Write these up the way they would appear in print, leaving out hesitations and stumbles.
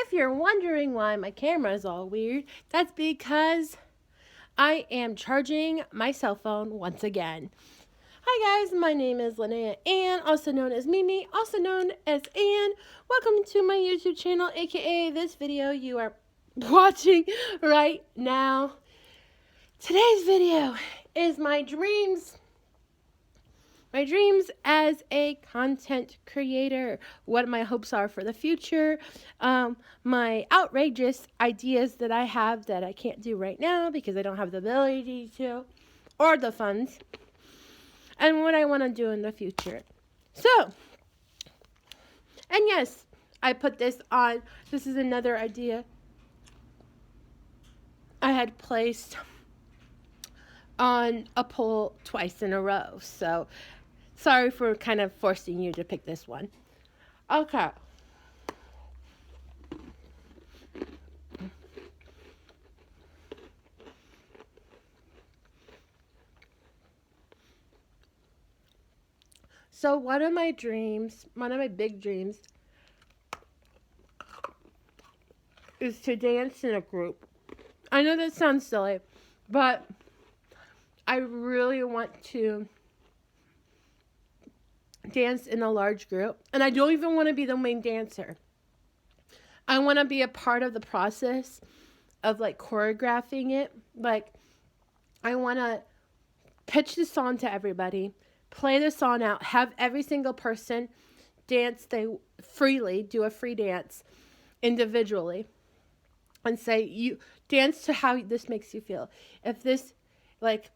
If you're wondering why my camera is all weird, that's because I am charging my cell phone once again. Hi guys, my name is Linnea Ann, also known as Mimi, also known as Ann. Welcome to my YouTube channel, aka this video you are watching right now. Today's video is my dreams as a content creator, what my hopes are for the future, my outrageous ideas that I have that I can't do right now because I don't have the ability to, or the funds, and what I want to do in the future. So, and yes, I put this on, this is another idea I had placed on a poll twice in a row, so sorry for kind of forcing you to pick this one. Okay. So one of my big dreams is to dance in a group. I know that sounds silly, but I really want to dance in a large group, and I don't even want to be the main dancer. I want to be a part of the process of like choreographing it. Like, I want to pitch the song to everybody, play the song out, have every single person dance freely, do a free dance individually, and say, you dance to how this makes you feel. If this, like,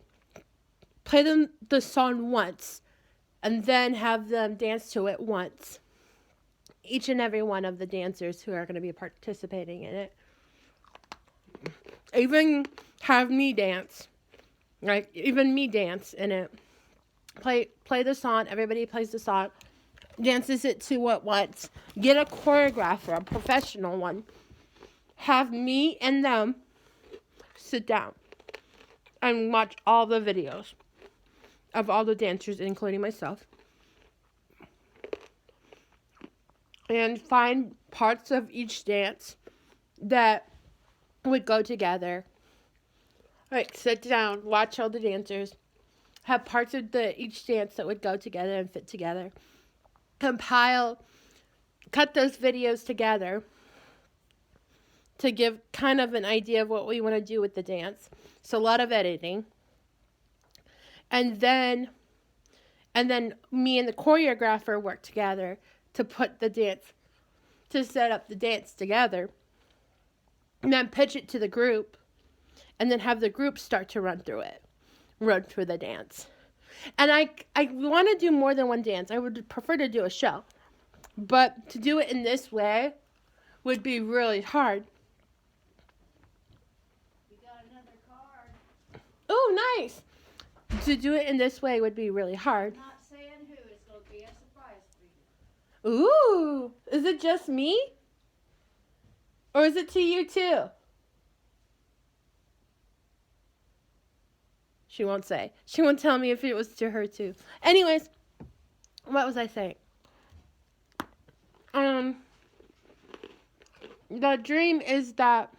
play them the song once and then have them dance to it once. Each and every one of the dancers who are going to be participating in it. Even have me dance. Like, even me dance in it. Play the song. Everybody plays the song. Dances it to it once. Get a choreographer, a professional one. Have me and them sit down and watch all the videos of all the dancers, including myself. And find parts of each dance that would go together. Like, sit down, watch all the dancers. Have parts of each dance that would go together and fit together. Cut those videos together to give kind of an idea of what we want to do with the dance. So a lot of editing. And then me and the choreographer work together to set up the dance together. And then pitch it to the group. And then have the group start to run through the dance. And I want to do more than one dance. I would prefer to do a show. But to do it in this way would be really hard. You got another card. Oh, nice. To do it in this way would be really hard. I'm not saying who. It's going to be a surprise for you. Ooh. Is it just me? Or is it to you too? She won't say. She won't tell me if it was to her too. Anyways, what was I saying? The dream is that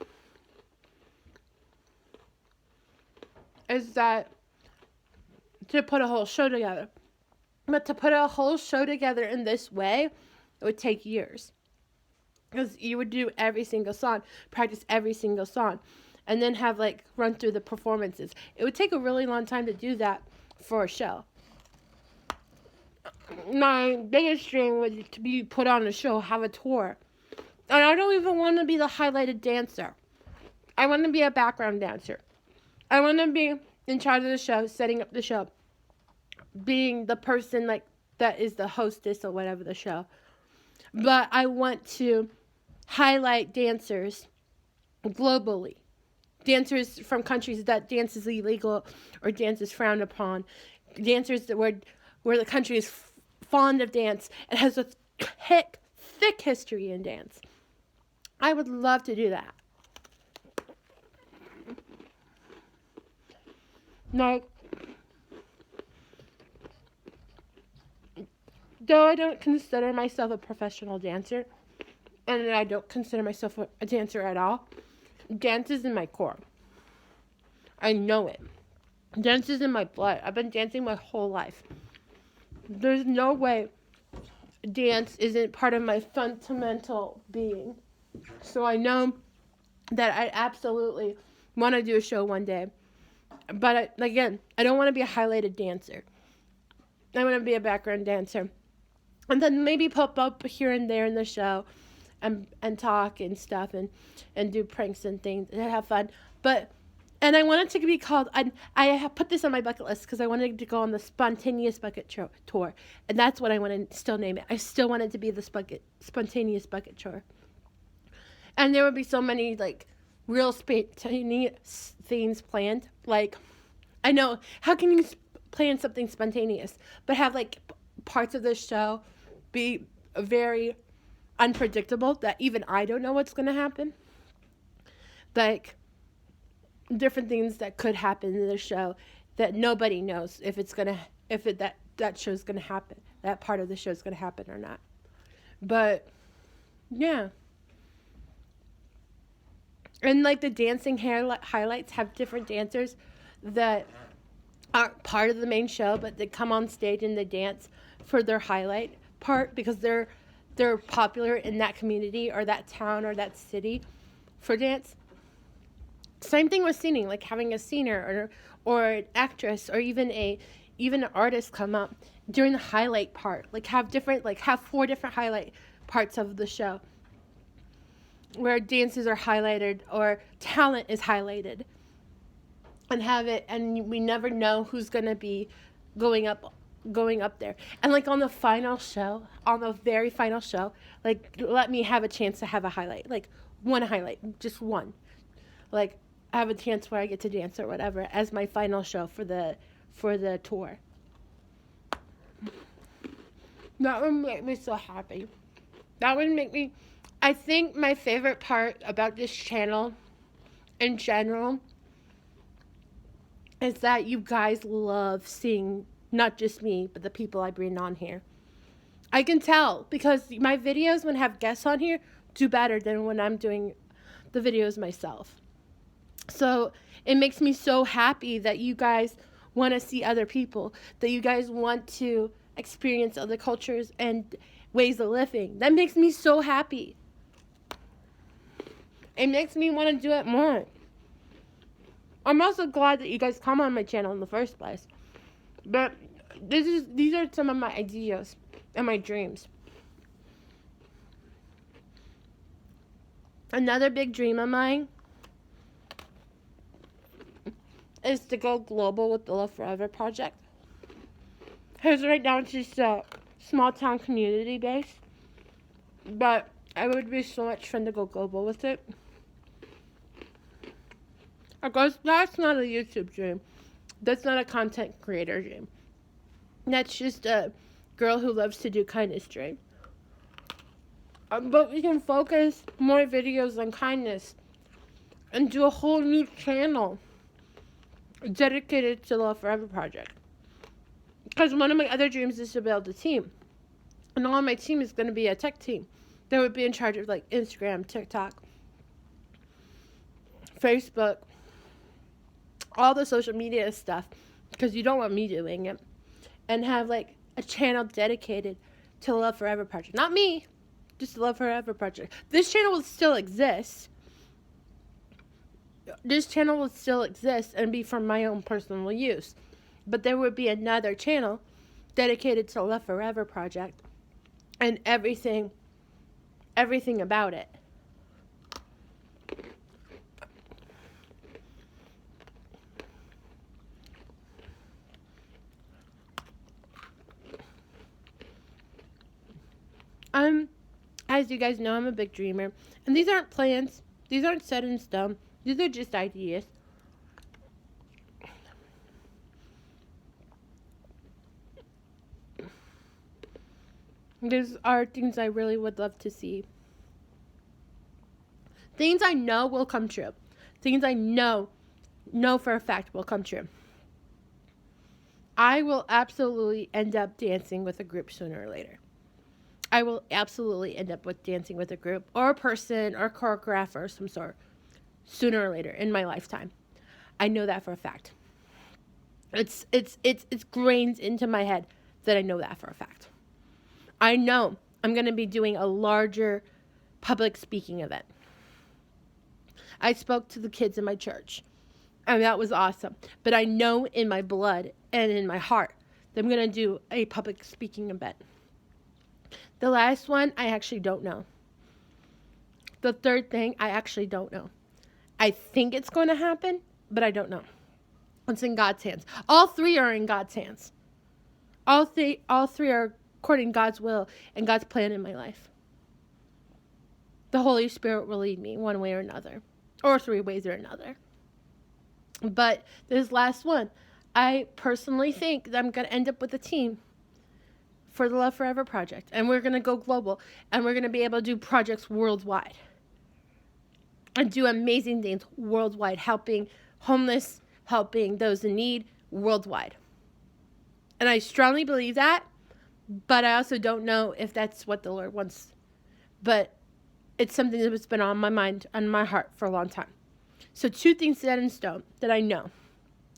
to put a whole show together. But to put a whole show together in this way, it would take years. Because you would do every single song, practice every single song, and then have, like, run through the performances. It would take a really long time to do that for a show. My biggest dream would to be put on a show, have a tour. And I don't even want to be the highlighted dancer. I want to be a background dancer. I want to be in charge of the show, setting up the show. Being the person, like, that is the hostess or whatever the show. But I want to highlight dancers globally. Dancers from countries that dance is illegal or dance is frowned upon. Dancers that where the country is fond of dance and has a thick history in dance. I would love to do that. Like, though I don't consider myself a professional dancer, and I don't consider myself a dancer at all. Dance is in my core. I know it. Dance is in my blood. I've been dancing my whole life. There's no way dance isn't part of my fundamental being. So I know that I absolutely want to do a show one day. But again, I don't want to be a highlighted dancer. I want to be a background dancer. And then maybe pop up here and there in the show and talk and stuff and do pranks and things and have fun. And I wanted to be called, I have put this on my bucket list because I wanted to go on the Spontaneous Bucket Tour. And that's what I want to still name it. I still wanted to be the Spontaneous Bucket Tour. And there would be so many, like, real spontaneous things planned. Like, I know, how can you plan something spontaneous, but have, like, parts of the show be very unpredictable that even I don't know what's going to happen? Like, different things that could happen in the show that nobody knows if that show's going to happen, that part of the show's going to happen or not. But, yeah. And, like, the dancing highlights have different dancers that aren't part of the main show, but they come on stage and they dance for their highlight part because they're popular in that community or that town or that city for dance. Same thing with singing, like having a singer or an actress or even an artist come up during the highlight part. Like have 4 different highlight parts of the show where dances are highlighted or talent is highlighted, and we never know who's gonna be going up there. And like on the very final show, like let me have a chance to have a highlight, like one highlight, just one. Like I have a chance where I get to dance or whatever as my final show for the tour. That would make me so happy. That would make me. I think my favorite part about this channel in general is that you guys love seeing not just me, but the people I bring on here. I can tell because my videos when I have guests on here do better than when I'm doing the videos myself. So it makes me so happy that you guys want to see other people, that you guys want to experience other cultures and ways of living. That makes me so happy. It makes me want to do it more. I'm also glad that you guys come on my channel in the first place. But these are some of my ideas and my dreams. Another big dream of mine is to go global with the Love Forever project. Because right now it's just a small town community base. But it would be so much fun to go global with it. Of course, that's not a YouTube dream. That's not a content creator dream. That's just a girl who loves to do kindness dream. But we can focus more videos on kindness and do a whole new channel dedicated to the Love Forever project. Because one of my other dreams is to build a team. And all of my team is going to be a tech team that would be in charge of like Instagram, TikTok, Facebook, all the social media stuff, because you don't want me doing it, and have like a channel dedicated to the Love Forever project. Not me, just the Love Forever project. This channel will still exist. And be for my own personal use. But there would be another channel dedicated to the Love Forever project and everything about it. As you guys know, I'm a big dreamer. And these aren't plans. These aren't set in stone. These are just ideas. These are things I really would love to see. Things I know will come true. Things I know for a fact will come true. I will absolutely end up dancing with a group sooner or later. I will absolutely end up with dancing with a group or a person or a choreographer of some sort sooner or later in my lifetime. I know that for a fact. It's grained into my head that I know that for a fact. I know I'm going to be doing a larger public speaking event. I spoke to the kids in my church, and that was awesome. But I know in my blood and in my heart that I'm going to do a public speaking event. The last one, I actually don't know. The third thing, I actually don't know. I think it's going to happen, but I don't know. It's in God's hands. All three are in God's hands. All three are according to God's will and God's plan in my life. The Holy Spirit will lead me one way or another, or three ways or another. But this last one, I personally think that I'm going to end up with a team for the Love Forever project. And we're going to go global. And we're going to be able to do projects worldwide. And do amazing things worldwide. Helping homeless, helping those in need worldwide. And I strongly believe that. But I also don't know if that's what the Lord wants. But it's something that's been on my mind and my heart for a long time. So 2 things set in stone that I know.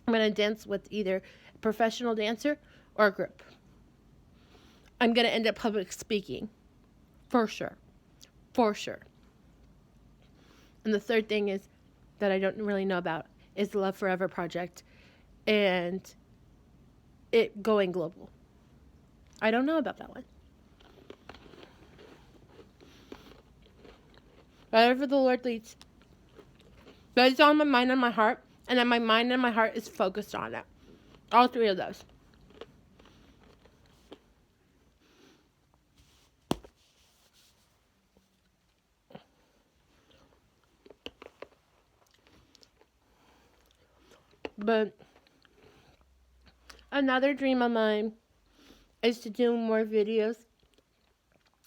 I'm going to dance with either a professional dancer or a group. I'm going to end up public speaking. For sure. For sure. And the third thing is that I don't really know about is the Love Forever project and it going global. I don't know about that one. Whatever the Lord leads. That is on my mind and my heart. And then my mind and my heart is focused on it. All 3 of those. But another dream of mine is to do more videos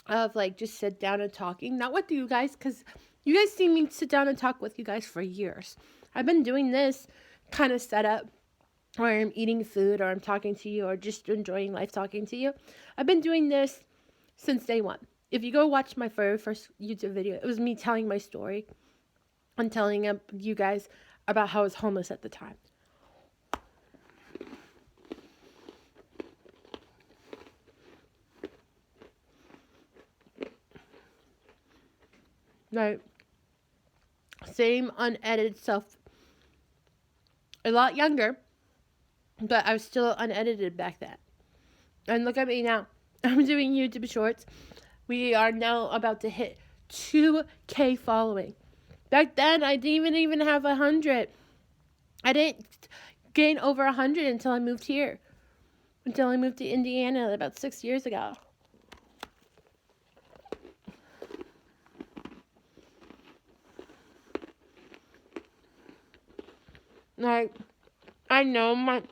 of like just sit down and talking. Not with you guys, because you guys see me sit down and talk with you guys for years. I've been doing this kind of setup where I'm eating food or I'm talking to you or just enjoying life talking to you. I've been doing this since day one. If you go watch my very first YouTube video, it was me telling my story and telling you guys about how I was homeless at the time. Right. Same unedited self. A lot younger, but I was still unedited back then. And look at me now. I'm doing YouTube shorts. We are now about to hit 2K following. Back then, I didn't even have 100. I didn't gain over 100 until I moved here. Until I moved to Indiana about 6 years ago. Like, I know my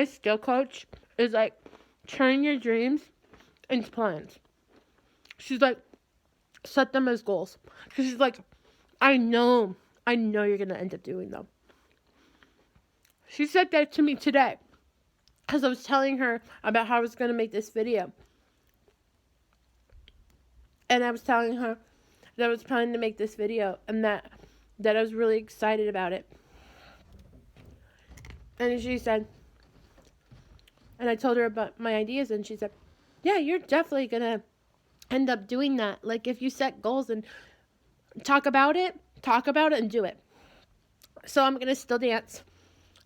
skill coach is like, turn your dreams into plans. She's like, set them as goals. Because she's like, I know you're going to end up doing them. She said that to me today. Because I was telling her about how I was going to make this video. And I was telling her that I was planning to make this video. And that I was really excited about it. And she said, and I told her about my ideas, and she said, yeah, you're definitely going to end up doing that. Like, if you set goals and talk about it and do it. So I'm going to still dance.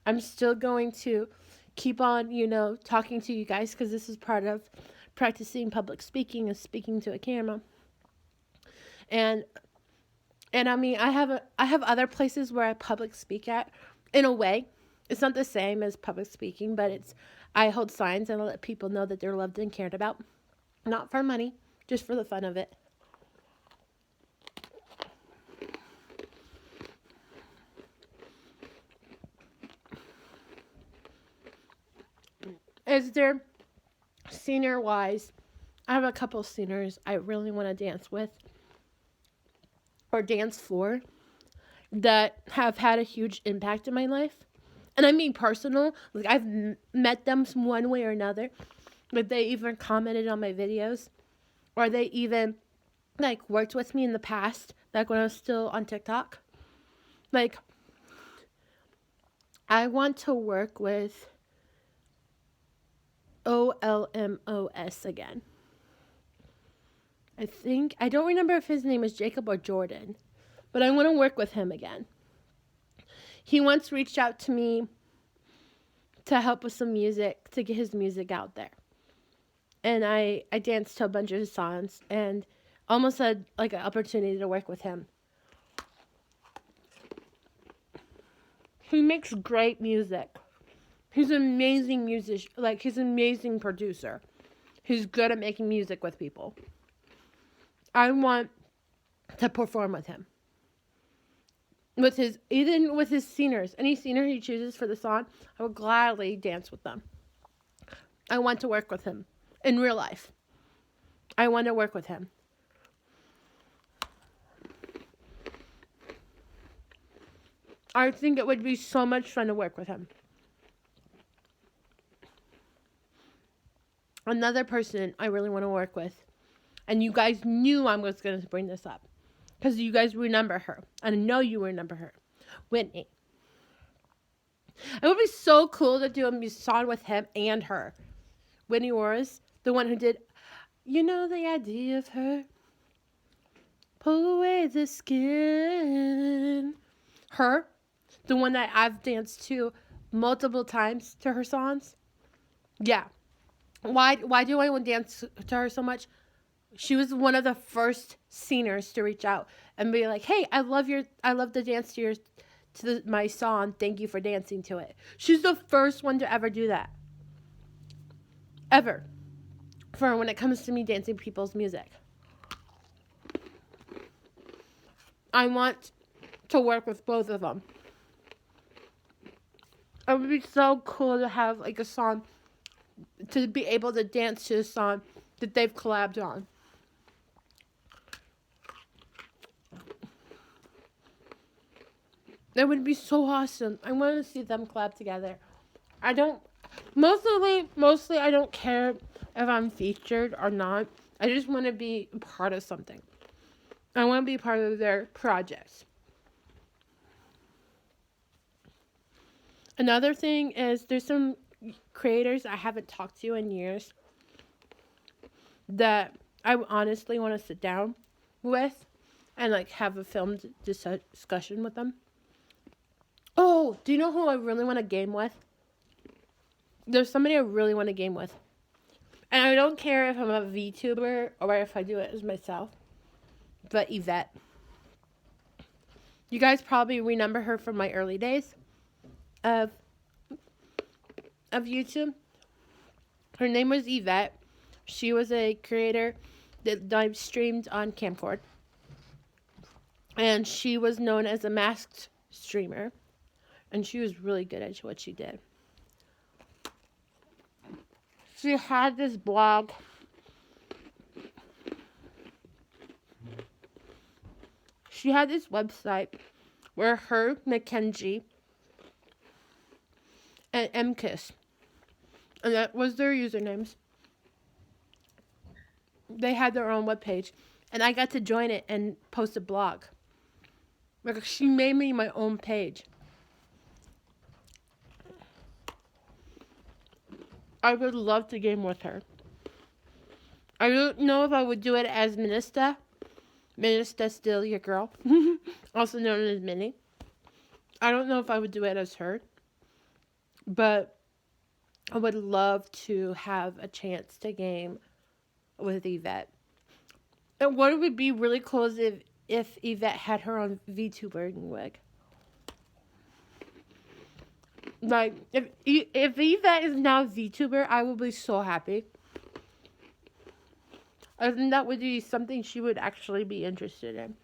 I'm still going to keep on, talking to you guys, because this is part of practicing public speaking and speaking to a camera. And I mean, I have other places where I public speak at. In a way, it's not the same as public speaking, but I hold signs and I let people know that they're loved and cared about. Not for money, just for the fun of it. Is there senior wise? I have a couple seniors I really want to dance with. Or dance for, that have had a huge impact in my life. And I mean personal. Like, I've met them one way or another. Like, they even commented on my videos, or they even, like, worked with me in the past, like when I was still on TikTok. Like, I want to work with OLMOS again. I don't remember if his name is Jacob or Jordan, but I want to work with him again. He once reached out to me to help with some music, to get his music out there. And I danced to a bunch of his songs and almost had like an opportunity to work with him. He makes great music. He's an amazing musician, like he's an amazing producer. He's good at making music with people. I want to perform with him. Even with his singers, any singer he chooses for the song, I would gladly dance with them. I want to work with him in real life. I want to work with him. I think it would be so much fun to work with him. Another person I really want to work with, and you guys knew I was going to bring this up, because you guys remember her. I know you remember her. Whitney. It would be so cool to do a song with him and her. Whitney was the one who did, you know the idea of her. Pull away the skin. Her. The one that I've danced to multiple times to her songs. Yeah. Why do I want to dance to her so much? She was one of the first singers to reach out and be like, "Hey, I love the dance to my song. Thank you for dancing to it." She's the first one to ever do that. Ever. For when it comes to me dancing people's music. I want to work with both of them. It would be so cool to have like a song, to be able to dance to a song that they've collabed on. That would be so awesome. I want to see them collab together. Mostly I don't care if I'm featured or not. I just want to be part of something. I want to be part of their projects. Another thing is there's some creators I haven't talked to in years that I honestly want to sit down with and like have a filmed discussion with them. Oh, do you know who I really want to game with? There's somebody I really want to game with. And I don't care if I'm a VTuber or if I do it as myself. But Yvette. You guys probably remember her from my early days of YouTube. Her name was Yvette. She was a creator that live streamed on Camcord. And she was known as a masked streamer. And she was really good at what she did. She had this blog. She had this website where her, Mackenzie, and MKiss, and that was their usernames. They had their own webpage, and I got to join it and post a blog. Like, she made me my own page. I would love to game with her. I don't know if I would do it as Minister. Minister Still Your Girl. Also known as Minnie. I don't know if I would do it as her. But I would love to have a chance to game with Yvette. And what would be really cool is if Yvette had her own VTuber wig. Like, if Yvette is now a VTuber, I will be so happy. I think that would be something she would actually be interested in.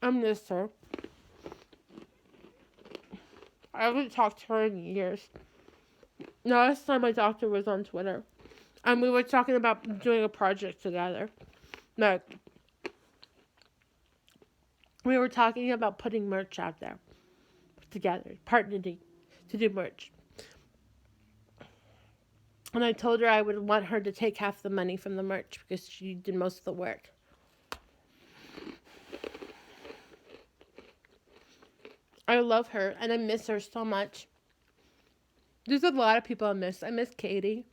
I miss her. I haven't talked to her in years. The last time I talked to her was on Twitter. And we were talking about doing a project together. Like, we were talking about putting merch out there together, partnering to do merch. And I told her I would want her to take half the money from the merch because she did most of the work. I love her and I miss her so much. There's a lot of people I miss. I miss Katie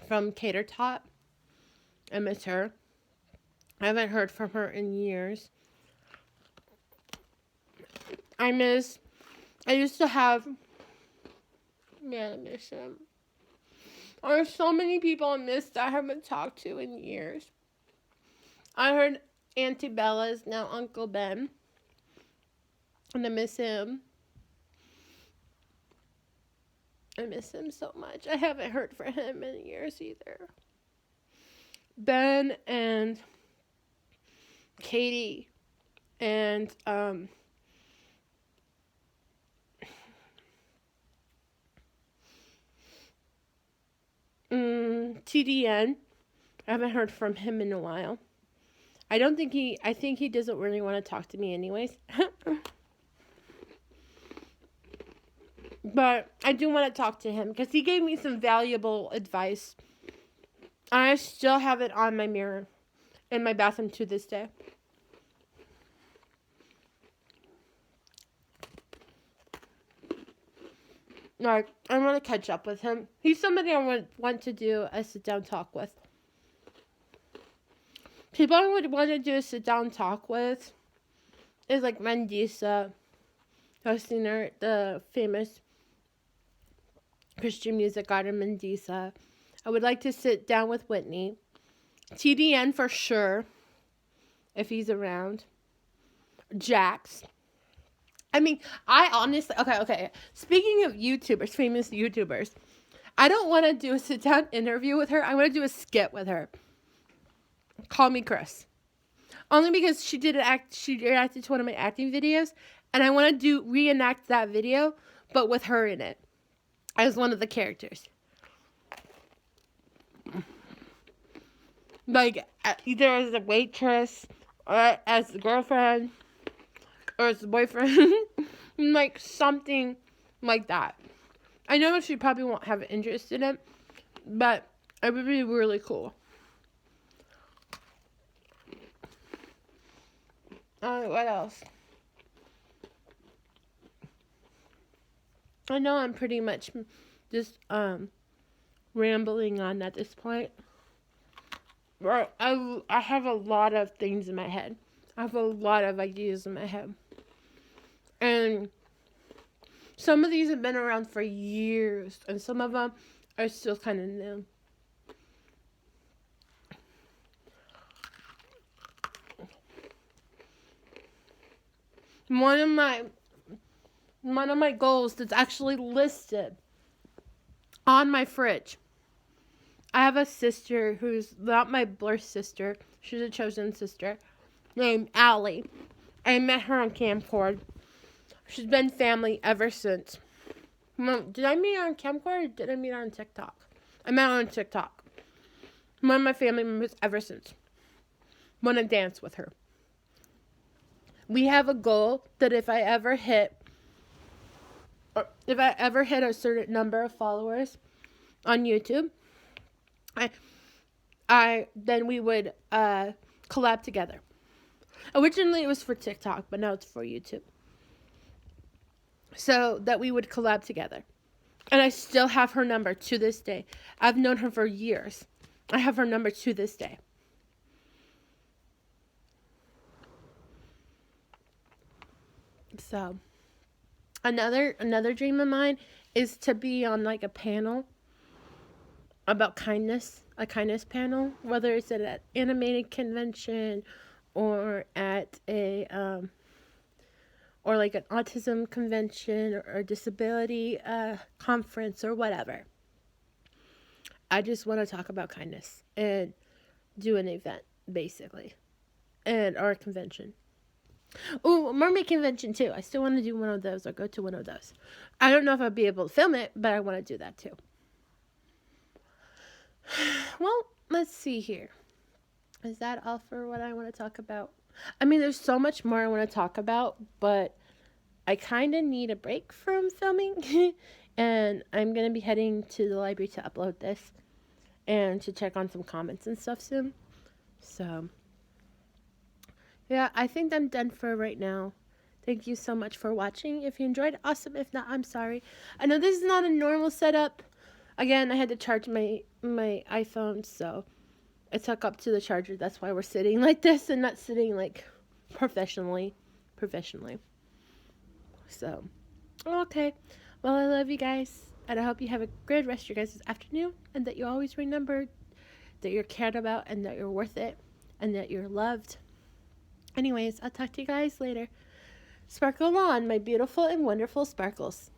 from Cater Tot. I miss her. I haven't heard from her in years. I used to have, man, I miss him. There's so many people I miss that I haven't talked to in years. I heard Auntie Bella is now Uncle Ben. And I miss him. I miss him so much. I haven't heard from him in years either. Ben and Katie and TDN. I haven't heard from him in a while. I think he doesn't really want to talk to me anyways. But I do want to talk to him because he gave me some valuable advice. I still have it on my mirror in my bathroom to this day. Like, I want to catch up with him. He's somebody I want to do a sit-down talk with. People I would want to do a sit-down talk with is like Mandisa, singer, the famous Christian music artist Mandisa. I would like to sit down with Whitney. TDN for sure, if he's around. Jax. I mean, I honestly, okay. Speaking of YouTubers, famous YouTubers, I don't want to do a sit-down interview with her. I want to do a skit with her. Call me Chris. Only because she reacted to one of my acting videos, and I want to reenact that video, but with her in it as one of the characters. Like, either as a waitress, or as the girlfriend, or as the boyfriend. Like, something like that. I know she probably won't have interest in it, but it would be really cool. What else? I know I'm pretty much just rambling on at this point. I have a lot of things in my head. I have a lot of ideas in my head. And some of these have been around for years, and some of them are still kind of new. One of my goals that's actually listed on my fridge. I have a sister who's not my birth sister. She's a chosen sister named Allie. I met her on Camcord. She's been family ever since. Did I meet her on Camcord or did I meet her on TikTok? I met her on TikTok. One of my family members ever since. Want to dance with her. We have a goal that if I ever hit a certain number of followers on YouTube, then we would collab together. Originally it was for TikTok, but now it's for YouTube. So that we would collab together. And I still have her number to this day. I've known her for years. I have her number to this day. So, another dream of mine is to be on like a panel about kindness, a kindness panel, whether it's at an animated convention or at a or like an autism convention or disability conference or whatever. I just want to talk about kindness and do an event basically, or a convention. Oh, mermaid convention too. I still want to do one of those or go to one of those. I don't know if I'll be able to film it, but I want to do that too. Well, let's see here. Is that all for what I want to talk about? I mean, there's so much more I want to talk about, but I kind of need a break from filming. And I'm going to be heading to the library to upload this and to check on some comments and stuff soon. So, yeah, I think I'm done for right now. Thank you so much for watching. If you enjoyed, awesome. If not, I'm sorry. I know this is not a normal setup. Again, I had to charge my iPhone, so it's hooked up to the charger. That's why we're sitting like this and not sitting like professionally. So, okay. Well, I love you guys, and I hope you have a good rest of your guys' afternoon, and that you always remember that you're cared about, and that you're worth it, and that you're loved. Anyways, I'll talk to you guys later. Sparkle on, my beautiful and wonderful sparkles.